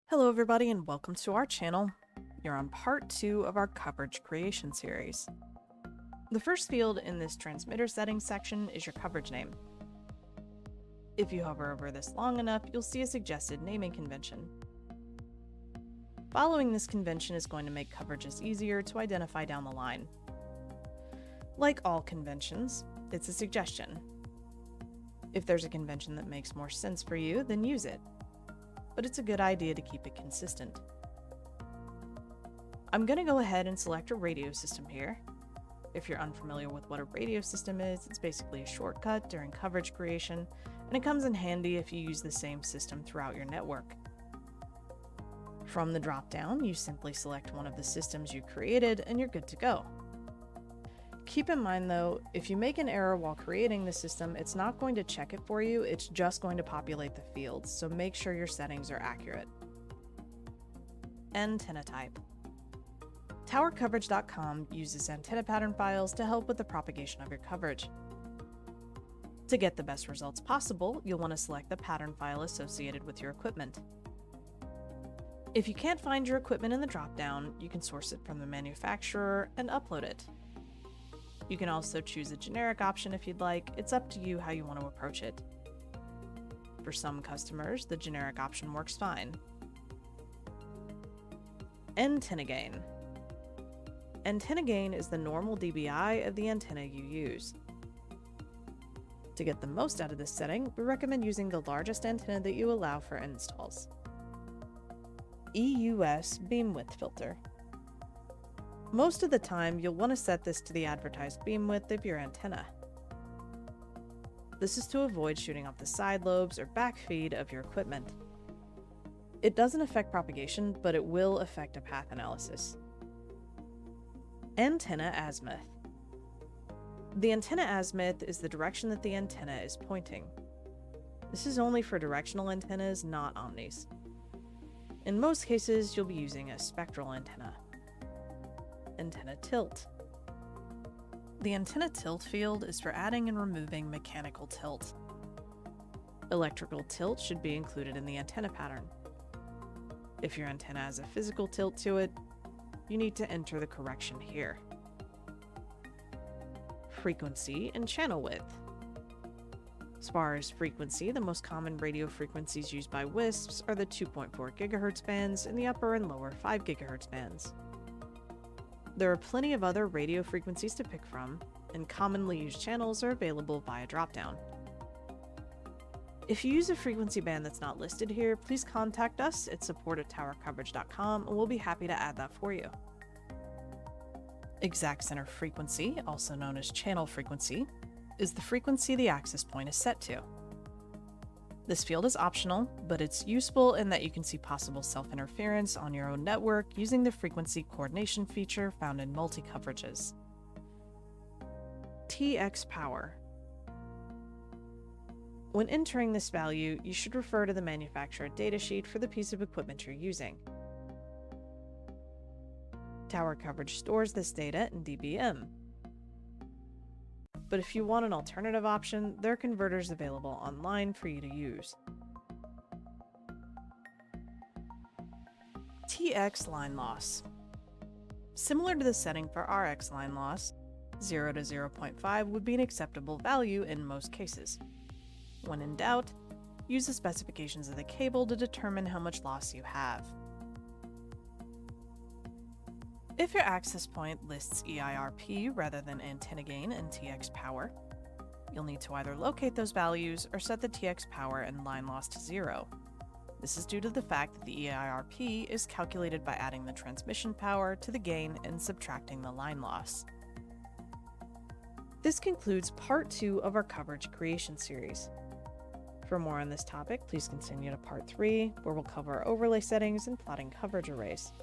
Hello everybody and welcome to our channel. You're on part 2 of our coverage creation series. The first field in this transmitter settings section is your coverage name. If you hover over this long enough, you'll see a suggested naming convention. Following this convention is going to make coverages easier to identify down the line. Like all conventions, it's a suggestion. If there's a convention that makes more sense for you, then use it. But it's a good idea to keep it consistent. I'm going to go ahead and select a radio system here. If you're unfamiliar with what a radio system is, it's basically a shortcut during coverage creation, and it comes in handy if you use the same system throughout your network. From the drop-down, you simply select one of the systems you created and you're good to go. Keep in mind though, if you make an error while creating the system, it's not going to check it for you, it's just going to populate the fields, so make sure your settings are accurate. Antenna type. TowerCoverage.com uses antenna pattern files to help with the propagation of your coverage. To get the best results possible, you'll want to select the pattern file associated with your equipment. If you can't find your equipment in the drop-down, you can source it from the manufacturer and upload it. You can also choose a generic option if you'd like. It's up to you how you want to approach it. For some customers, the generic option works fine. Antenna gain. Antenna gain is the normal dBi of the antenna you use. To get the most out of this setting, we recommend using the largest antenna that you allow for installs. EUS beam width filter. Most of the time, you'll want to set this to the advertised beam width of your antenna. This is to avoid shooting off the side lobes or back feed of your equipment. It doesn't affect propagation, but it will affect a path analysis. Antenna azimuth. The antenna azimuth is the direction that the antenna is pointing. This is only for directional antennas, not omnis. In most cases, you'll be using a spectral antenna. Antenna tilt. The antenna tilt field is for adding and removing mechanical tilt. Electrical tilt should be included in the antenna pattern. If your antenna has a physical tilt to it, you need to enter the correction here. Frequency and channel width. As far as frequency, the most common radio frequencies used by WISPs are the 2.4 GHz bands and the upper and lower 5 GHz bands. There are plenty of other radio frequencies to pick from, and commonly used channels are available via dropdown. If you use a frequency band that's not listed here, please contact us at support@TowerCoverage.com and we'll be happy to add that for you. Exact center frequency, also known as channel frequency, is the frequency the access point is set to. This field is optional, but it's useful in that you can see possible self-interference on your own network using the frequency coordination feature found in multi-coverages. TX power. When entering this value, you should refer to the manufacturer datasheet for the piece of equipment you're using. Tower Coverage stores this data in dBm. But if you want an alternative option, there are converters available online for you to use. TX line loss. Similar to the setting for RX line loss, 0 to 0.5 would be an acceptable value in most cases. When in doubt, use the specifications of the cable to determine how much loss you have. If your access point lists EIRP rather than antenna gain and TX power, you'll need to either locate those values or set the TX power and line loss to 0. This is due to the fact that the EIRP is calculated by adding the transmission power to the gain and subtracting the line loss. This concludes part 2 of our coverage creation series. For more on this topic, please continue to part 3, where we'll cover overlay settings and plotting coverage arrays.